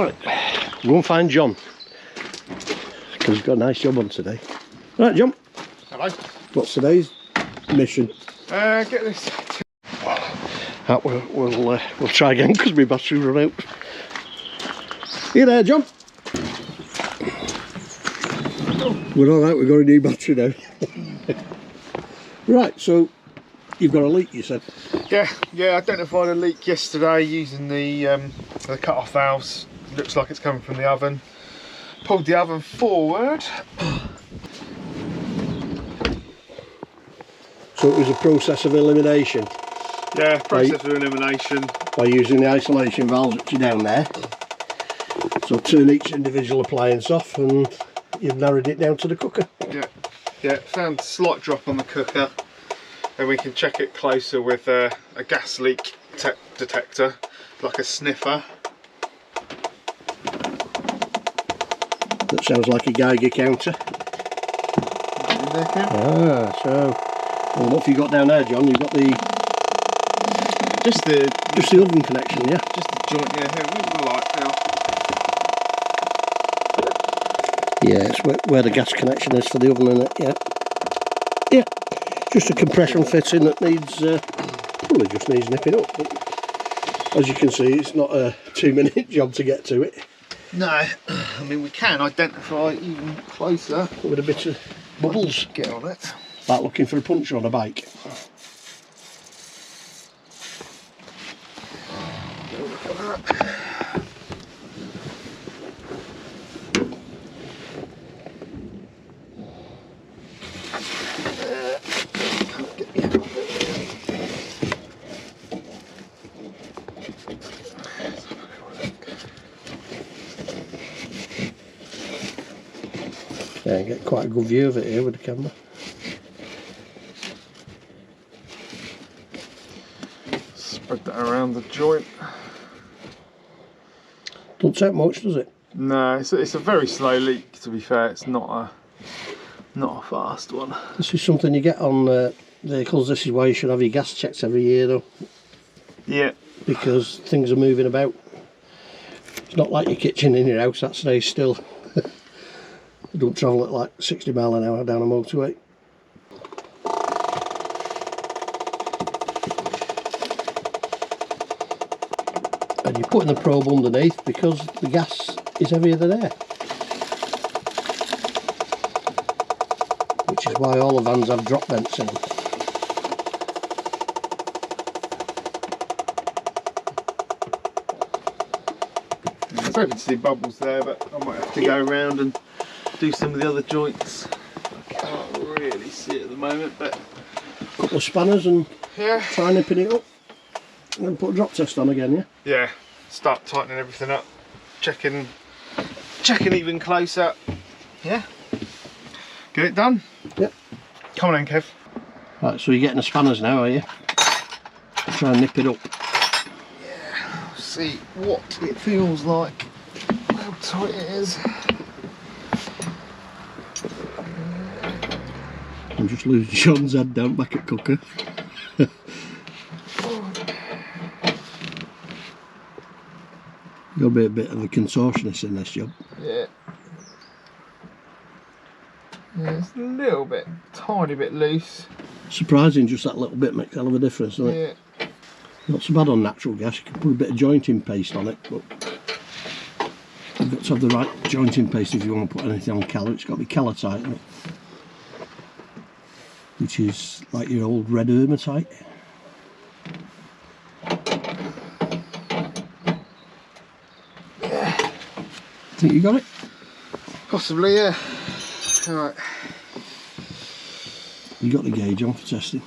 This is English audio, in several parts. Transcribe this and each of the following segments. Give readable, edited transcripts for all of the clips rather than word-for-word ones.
Right, go and find John, because he's got a nice job on today. Right, John. Hello. What's today's mission? Get this. We'll try again because my battery run out. You there, John? We're all right. We've got a new battery now. Right, so you've got a leak, you said. Yeah, I identified a leak yesterday using the cut-off valves. Looks like it's coming from the oven. Pulled the oven forward. So it was a process of elimination. Yeah, process of elimination. By using the isolation valves which are down there. So turn each individual appliance off and you've narrowed it down to the cooker. Yeah, found a slight drop on the cooker. And we can check it closer with a gas leak detector, like a sniffer. That sounds like a Geiger counter. Ah, so well, what have you got down there, John? You've got the just the oven connection, yeah. Just the joint, yeah. Here, what the light now? Yeah, it's where the gas connection is for the oven, isn't it? Yeah. Yeah. Just a compression fitting that needs well, it just needs nipping up. But as you can see, it's not a 2-minute job to get to it. No, I mean we can identify even closer with a bit of bubbles. Get on it. Like looking for a puncture on a bike. Look at that. Yeah, get quite a good view of it here with the camera. Spread that around the joint. Don't take much, does it? No, it's a very slow leak. To be fair, it's not a fast one. This is something you get on vehicles. This is why you should have your gas checked every year, though. Yeah. Because things are moving about. It's not like your kitchen in your house that stays still. You don't travel at like 60 miles an hour down a motorway. And you're putting the probe underneath because the gas is heavier than air. Which is why all the vans have drop vents in them. I was hoping to see bubbles there, but I might have to go around and do some of the other joints. I can't really see it at the moment, but a couple of spanners and try nipping it up and then put a drop test on again, yeah? Yeah, start tightening everything up, checking even closer. Yeah, get it done. Yep. Come on then, Kev. Right, so you're getting the spanners now, are you? Try and nip it up. Yeah, see what it feels like, how tight it is. I'm just losing Sean's head down back at cooker. Got to be a bit of a contortionist in this job. Yeah. Yeah, it's a little bit, tiny bit loose. Surprising, just that little bit makes a hell of a difference, doesn't it? Yeah. Not so bad on natural gas. You can put a bit of jointing paste on it, but you've got to have the right jointing paste if you want to put anything on colour. It's got to be colour tight, isn't it? Which is like your old red hematite. Yeah. Think you got it? Possibly, yeah. Alright. You got the gauge on for testing?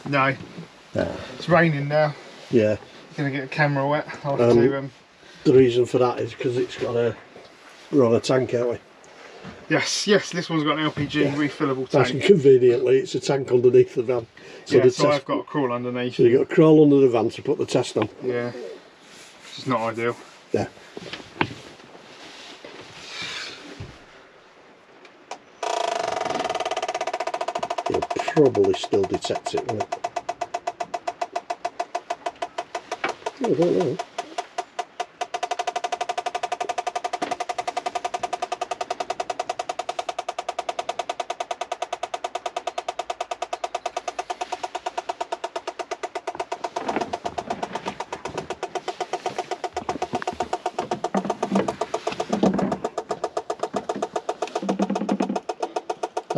No. No. It's raining now. Yeah. Gonna get a camera wet. I'll have to, the reason for that is because it's got we're on a tank, aren't we? Yes, this one's got an LPG refillable tank. Nice, conveniently, it's a tank underneath the van. So, yeah, so I've got to crawl underneath. So you've got to crawl under the van to put the test on. Yeah, which is not ideal. Yeah. You'll probably still detect it, won't it? I don't know.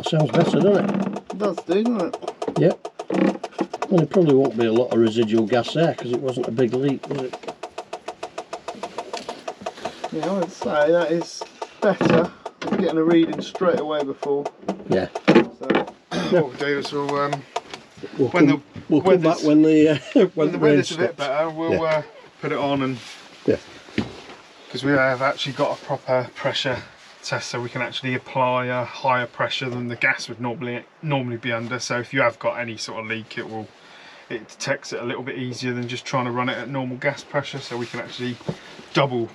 sounds better, doesn't it? It does do, doesn't it? Yep. Well, there probably won't be a lot of residual gas there because it wasn't a big leak, was it? Yeah, I would say that is better. I'm getting a reading straight away before. Yeah. So what we'll do is we'll come back when the when the weather's a bit better, we'll put it on, and because we have actually got a proper pressure test, so we can actually apply a higher pressure than the gas would normally be under. So if you have got any sort of leak, it detects it a little bit easier than just trying to run it at normal gas pressure. So we can actually double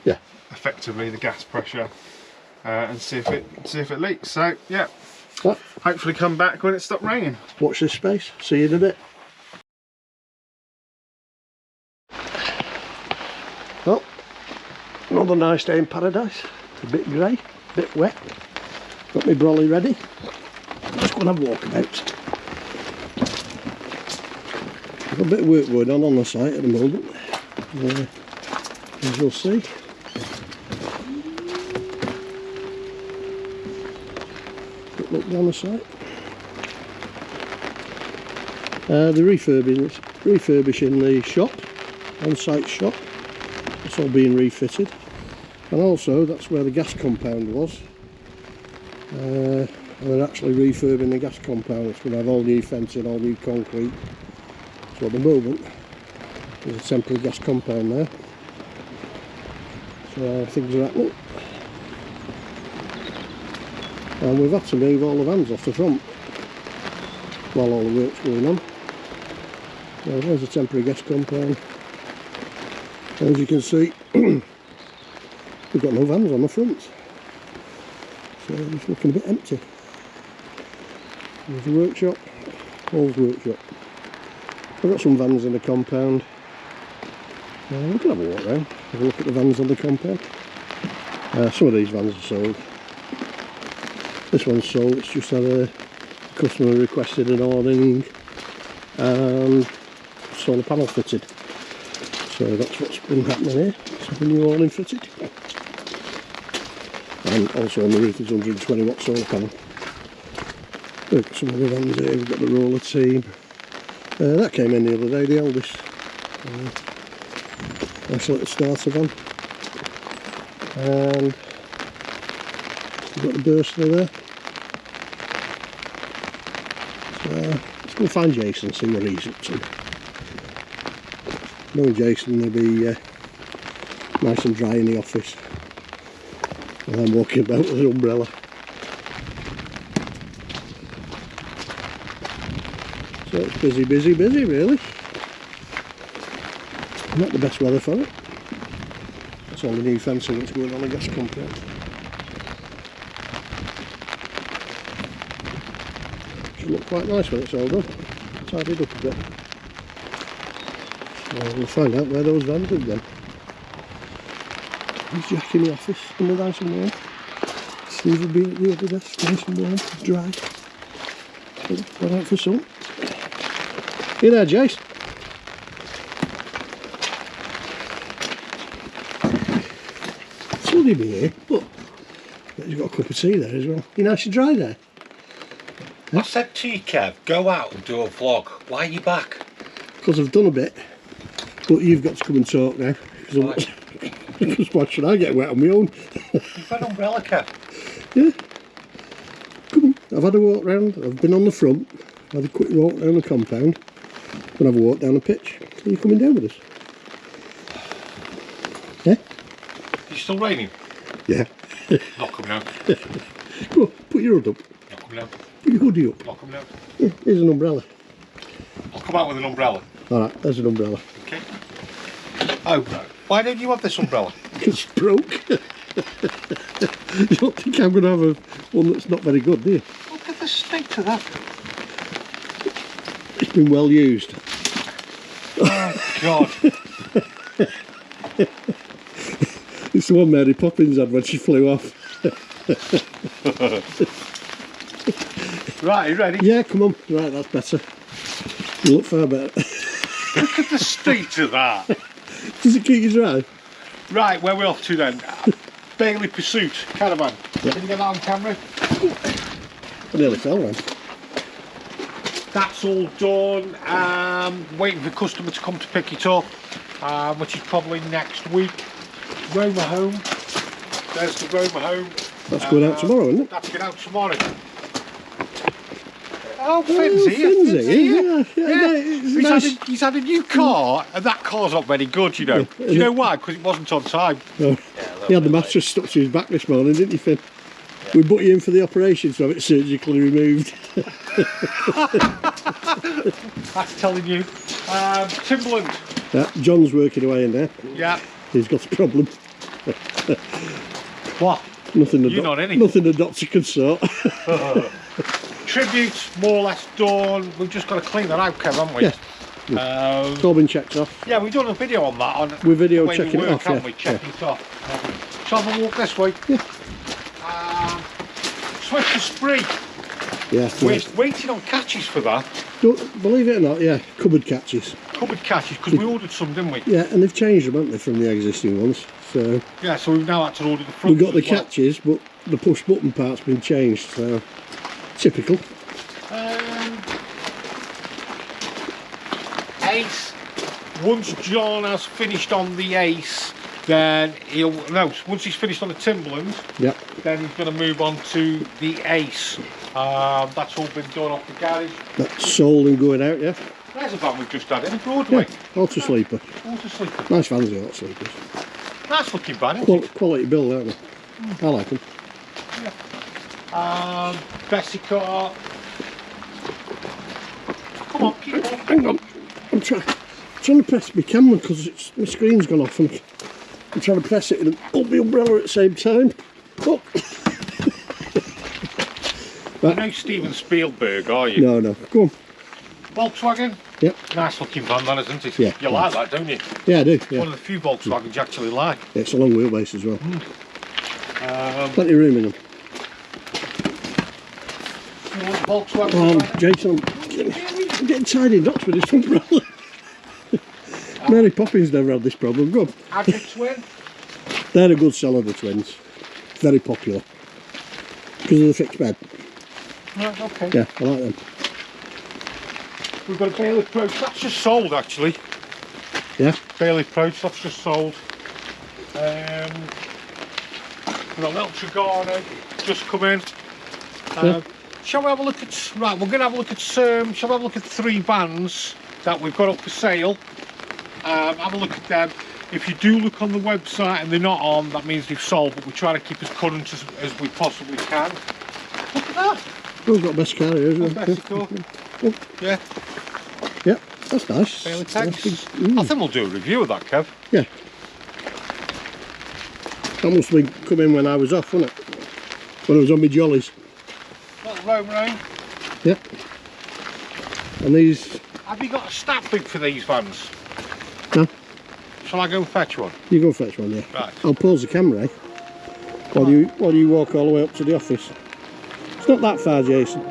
effectively the gas pressure and see if it leaks. So yeah, hopefully come back when it stopped raining. Watch this space. See you in a bit. Well, another nice day in paradise. A bit grey, a bit wet. Got my brolly ready. Just going to have a walk about. I've got a bit of work going on the site at the moment, as you'll see. Quick look down the site. They're refurbishing the shop, on-site shop. It's all being refitted. And also that's where the gas compound was. And they're actually refurbing the gas compound. It's going to have all new fencing, all new concrete. So at the moment there's a temporary gas compound there. So things are happening. And we've had to move all the vans off the front while all the work's going on. Well, there's a temporary gas compound. And as you can see, we've got no vans on the front, so it's looking a bit empty. There's the workshop, Paul's workshop. I've got some vans in the compound. We can have a walk around, have a look at the vans on the compound. Some of these vans are sold. This one's sold, it's just had a customer requested an awning and solar panel fitted. So that's what's been happening here. Let's have a new awning fitted. And also on the roof is 120 watt solar panel. We've got some other vans here, we've got the roller team. That came in the other day, the eldest. Nice little starter van. And we've got the Bursler there. So let's go find Jason and see what he's up to. Knowing Jason will be nice and dry in the office. And I'm walking about with an umbrella. So it's busy, busy, busy really. Not the best weather for it. That's all the new fencing that's going on the gas compound. Should look quite nice when it's all done. Tidied up a bit. So we'll find out where those vans have gone. There's Jack in the office, in the nice and warm. Steve will be at the other desk, nice and warm, dry. So, got out for sun. You there, Jace? Sunny be here. Look, he's got a cup of tea there as well. You nice and dry there? Huh? I said to you, Kev, go out and do a vlog. Why are you back? Because I've done a bit, but you've got to come and talk now. Because why should I get wet on my own? You've got an umbrella, Kev. Yeah. Come on. I've had a walk round. I've been on the front. I've had a quick walk down the compound. And I've walked down the pitch. Are you coming down with us? Yeah? Is it still raining? Yeah. Not coming out. Go on, put your hood up. Not coming out. Put your hoodie up. Not coming out. Yeah, here's an umbrella. I'll come out with an umbrella. Alright, there's an umbrella. Okay. Oh, no. Why don't you have this umbrella? It's broke. You don't think I'm going to have one that's not very good, do you? Look at the state of that. It's been well used. Oh, God. It's the one Mary Poppins had when she flew off. Right, are you ready? Yeah, come on. Right, that's better. You look far better. Look at the state of that. Does it keep you dry? Right, where are we off to then? Bailey Pursuit Caravan. Yep. Can you get that on camera? I nearly fell then. That's all done. Waiting for the customer to come to pick it up, which is probably next week. Roma home. There's the Roma home. That's going out tomorrow, isn't it? That's going out tomorrow. Oh, Finn's here. He's had a new car, and that car's not very good, you know. Yeah. Do you know why? Because it wasn't on time. No. He had the mattress stuck to his back this morning, didn't he, Finn? Yeah. We put you in for the operation to have it surgically removed. That's telling you. Timberland. Yeah, John's working away in there. Yeah. He's got a problem. What? Nothing the doctor can sort. Tribute, more or less done. We've just got to clean that out, Kev, haven't we? Yeah. It's all been checked off. Yeah, we've done a video on that. We video checking it off, haven't we? Checking it off. Shall I have a walk this way? Yeah. Switch to spree. Yeah. We're waiting on catches for that. Don't believe it or not, yeah, cupboard catches. Cupboard catches, because we ordered some, didn't we? Yeah, and they've changed them, haven't they, from the existing ones? So yeah, so we've now had to order the front. We've got the catches, but the push button part's been changed, so typical. Ace. Once John has finished on the Ace, then once he's finished on the Timberland, yep, then he's going to move on to the Ace. That's all been done off the garage. That's sold and going out, yeah. There's a van we've just had in Broadway. Yeah, auto sleeper. Auto sleeper. Nice vans, the auto sleepers. Nice looking van. Quality build, aren't they? I like them. Yeah. Bessie car. Come on, keep on. Hang on. I'm trying to press my camera because my screen's gone off and I'm trying to press it and hold the umbrella at the same time. Oh. Right. You're no Steven Spielberg, are you? No. Go on. Volkswagen? Yep. Nice looking van, that isn't it? Yeah. You like that, don't you? Yeah, I do. Yeah. One of the few Volkswagens you actually like. Yeah, it's a long wheelbase as well. Plenty of room in them. You want Volkswagen? Jason, I'm getting tidy knots with this umbrella. Mary Poppins never had this problem. Go on. Agile twin? They're a good seller, the twins. Very popular. Because of the fixed bed. Right, okay. Yeah, I like them. We've got a Bailey Approach, that's just sold actually. Yeah? Bailey Approach, that's just sold. We've got an El Trigano, just come in. Shall we have a look at, right, we're going to have a look at, shall we have a look at 3 vans that we've got up for sale. Have a look at them. If you do look on the website and they're not on, that means they've sold, but we try to keep as current as we possibly can. Look at that. Oh, we've got best car here, isn't it? Best car. Oh. Yeah. Yeah, that's nice. Bailey Tex. I think we'll do a review of that, Kev. Yeah. That must have been coming when I was off, wasn't it? When I was on my jollies. Little Roma. Yep. And these... Have you got a stat book for these vans? No. Shall I go and fetch one? You go fetch one, yeah. Right. I'll pause the camera, eh? While you walk all the way up to the office. It's not that far, Jason.